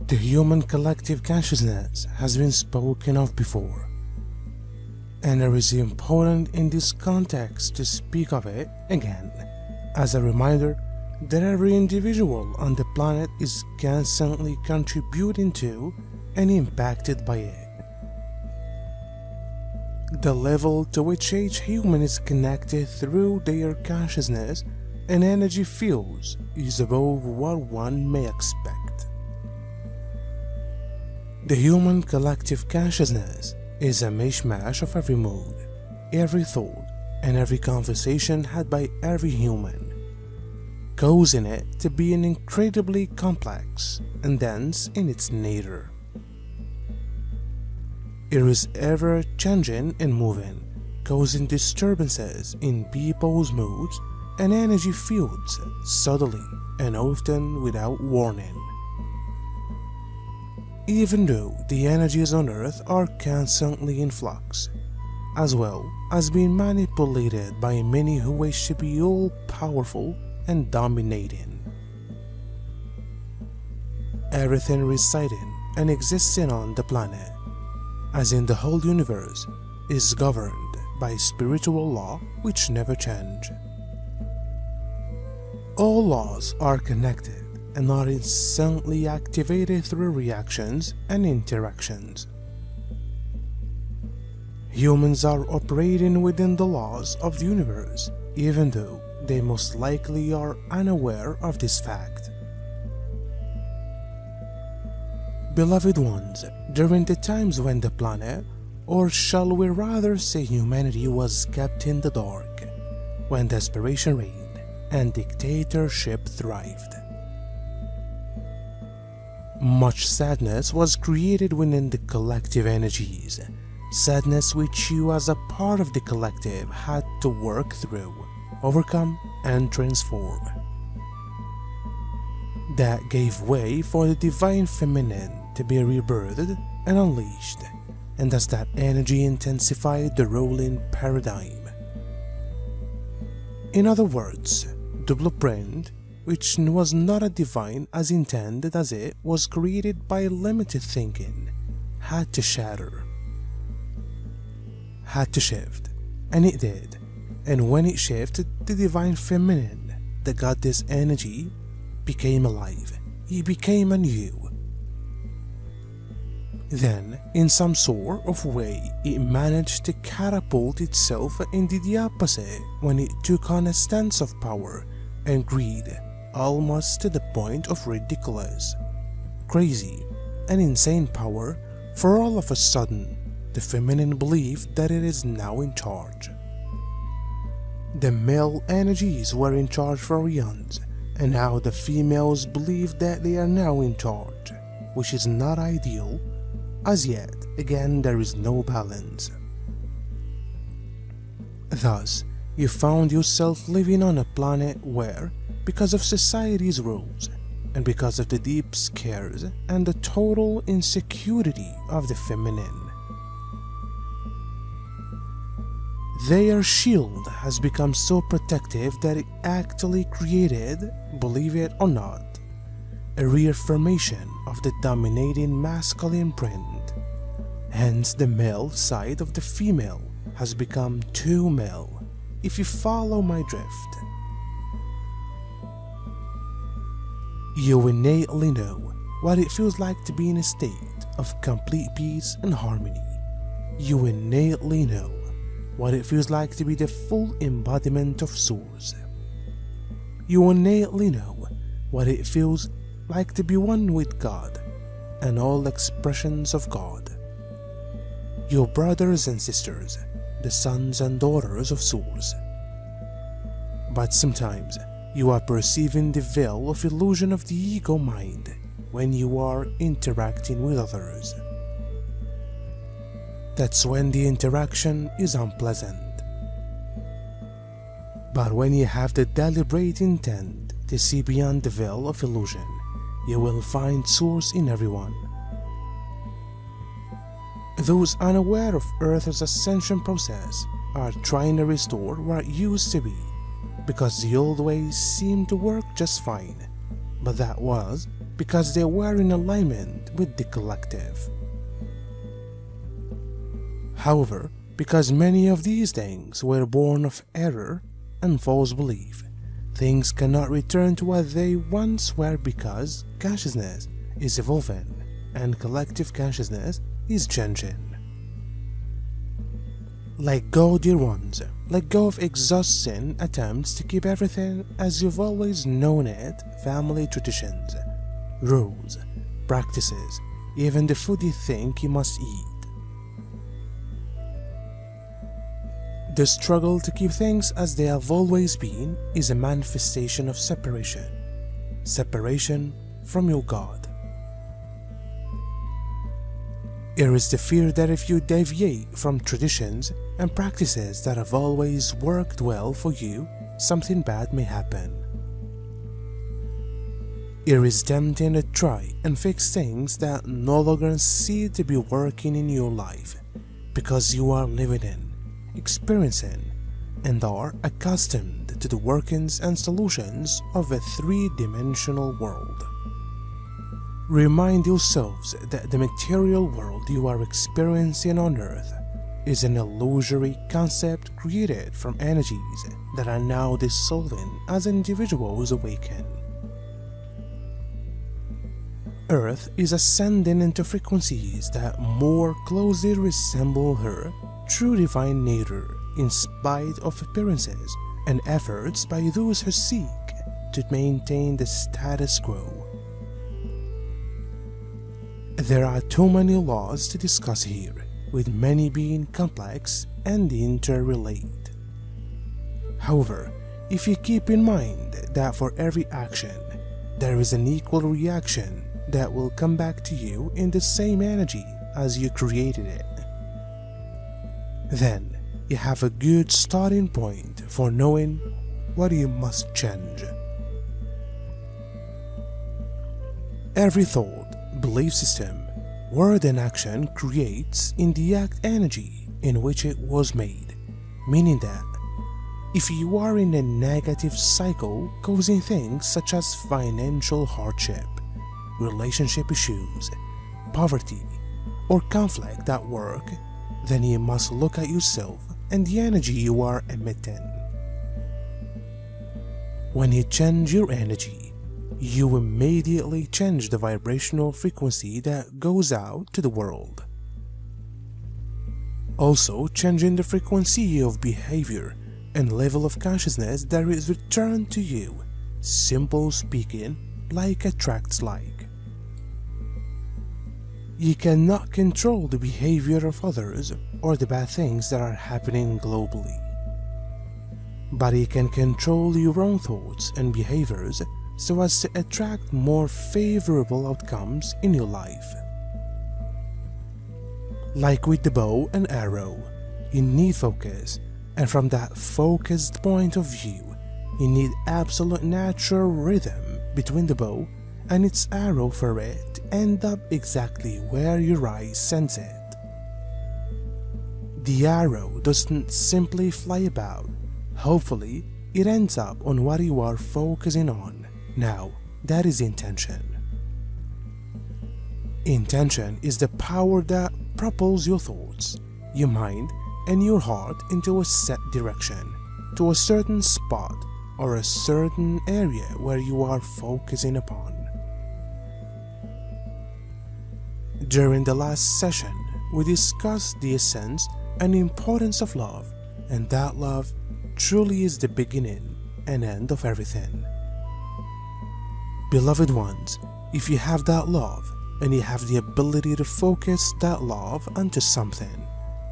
The human collective consciousness has been spoken of before, and it is important in this context to speak of it again, as a reminder that every individual on the planet is constantly contributing to and impacted by it. The level to which each human is connected through their consciousness and energy fields is above what one may expect. The human collective consciousness is a mishmash of every mood, every thought, and every conversation had by every human, causing it to be an incredibly complex and dense in its nature. It is ever changing and moving, causing disturbances in people's moods and energy fields subtly and often without warning. Even though the energies on Earth are constantly in flux, as well as being manipulated by many who wish to be all-powerful and dominating. Everything residing and existing on the planet, as in the whole universe, is governed by spiritual law which never change. All laws are connected and are instantly activated through reactions and interactions. Humans are operating within the laws of the universe, even though they most likely are unaware of this fact. Beloved ones, during the times when the planet, or shall we rather say humanity, was kept in the dark, when desperation reigned and dictatorship thrived, much sadness was created within the collective energies, sadness which you as a part of the collective had to work through, overcome, and transform. That gave way for the divine feminine to be rebirthed and unleashed, and as that energy intensified the ruling paradigm. In other words, the blueprint, which was not as divine as intended as it was created by limited thinking, had to shatter, had to shift, and it did. And when it shifted, the divine feminine, the goddess energy, became alive. It became anew. Then, in some sort of way, it managed to catapult itself into the opposite when it took on a stance of power and greed, almost to the point of ridiculous, crazy, and insane power, for all of a sudden, the feminine believed that it is now in charge. The male energies were in charge for eons, and now the females believe that they are now in charge, which is not ideal, as yet, again, there is no balance. Thus, you found yourself living on a planet where, because of society's rules, and because of the deep scares and the total insecurity of the feminine, their shield has become so protective that it actually created, believe it or not, a reaffirmation of the dominating masculine print. Hence, the male side of the female has become too male, if you follow my drift. You innately know what it feels like to be in a state of complete peace and harmony. You innately know what it feels like to be the full embodiment of Source. You innately know what it feels like to be one with God and all expressions of God. Your brothers and sisters, the sons and daughters of Source. But sometimes you are perceiving the veil of illusion of the ego mind when you are interacting with others. That's when the interaction is unpleasant. But when you have the deliberate intent to see beyond the veil of illusion, you will find Source in everyone. Those unaware of Earth's ascension process are trying to restore what it used to be, because the old ways seem to work just fine, but that was because they were in alignment with the collective. However, because many of these things were born of error and false belief, things cannot return to what they once were because consciousness is evolving and collective consciousness is changing. Let go, dear ones. Let go of exhausting attempts to keep everything as you've always known it. Family traditions, rules, practices, even the food you think you must eat. The struggle to keep things as they have always been is a manifestation of separation. Separation from your God. It is the fear that if you deviate from traditions and practices that have always worked well for you, something bad may happen. It is tempting to try and fix things that no longer seem to be working in your life because you are living in, experiencing, and are accustomed to the workings and solutions of a three-dimensional world. Remind yourselves that the material world you are experiencing on Earth is an illusory concept created from energies that are now dissolving as individuals awaken. Earth is ascending into frequencies that more closely resemble her true divine nature in spite of appearances and efforts by those who seek to maintain the status quo. There are too many laws to discuss here, with many being complex and interrelated. However, if you keep in mind that for every action, there is an equal reaction that will come back to you in the same energy as you created it, then you have a good starting point for knowing what you must change. Every thought, belief system, word and action creates in the act energy in which it was made, meaning that if you are in a negative cycle causing things such as financial hardship, relationship issues, poverty, or conflict at work, then you must look at yourself and the energy you are emitting. When you change your energy, you immediately change the vibrational frequency that goes out to the world. Also, changing the frequency of behavior and level of consciousness that is returned to you, simple speaking, like attracts like. You cannot control the behavior of others or the bad things that are happening globally, but you can control your own thoughts and behaviors so as to attract more favorable outcomes in your life. Like with the bow and arrow, you need focus, and from that focused point of view, you need absolute natural rhythm between the bow and its arrow for it to end up exactly where your eye sends it. The arrow doesn't simply fly about. Hopefully, it ends up on what you are focusing on. Now, that is intention. Intention is the power that propels your thoughts, your mind, and your heart into a set direction, to a certain spot or a certain area where you are focusing upon. During the last session, we discussed the essence and importance of love, and that love truly is the beginning and end of everything. Beloved ones, if you have that love and you have the ability to focus that love onto something,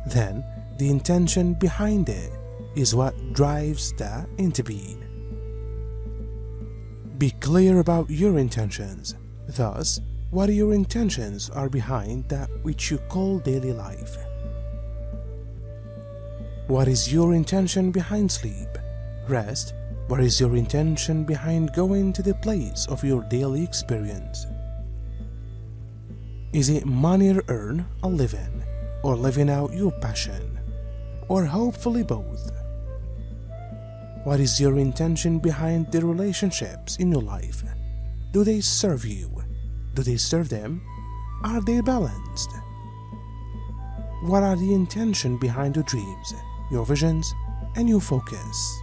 then the intention behind it is what drives that into being. Be clear about your intentions. Thus, what your intentions are behind that which you call daily life. What is your intention behind sleep, rest? What is your intention behind going to the place of your daily experience? Is it money to earn a living, or living out your passion, or hopefully both? What is your intention behind the relationships in your life? Do they serve you, Do they serve them? Are they balanced? What are the intention behind your dreams, your visions, and your focus?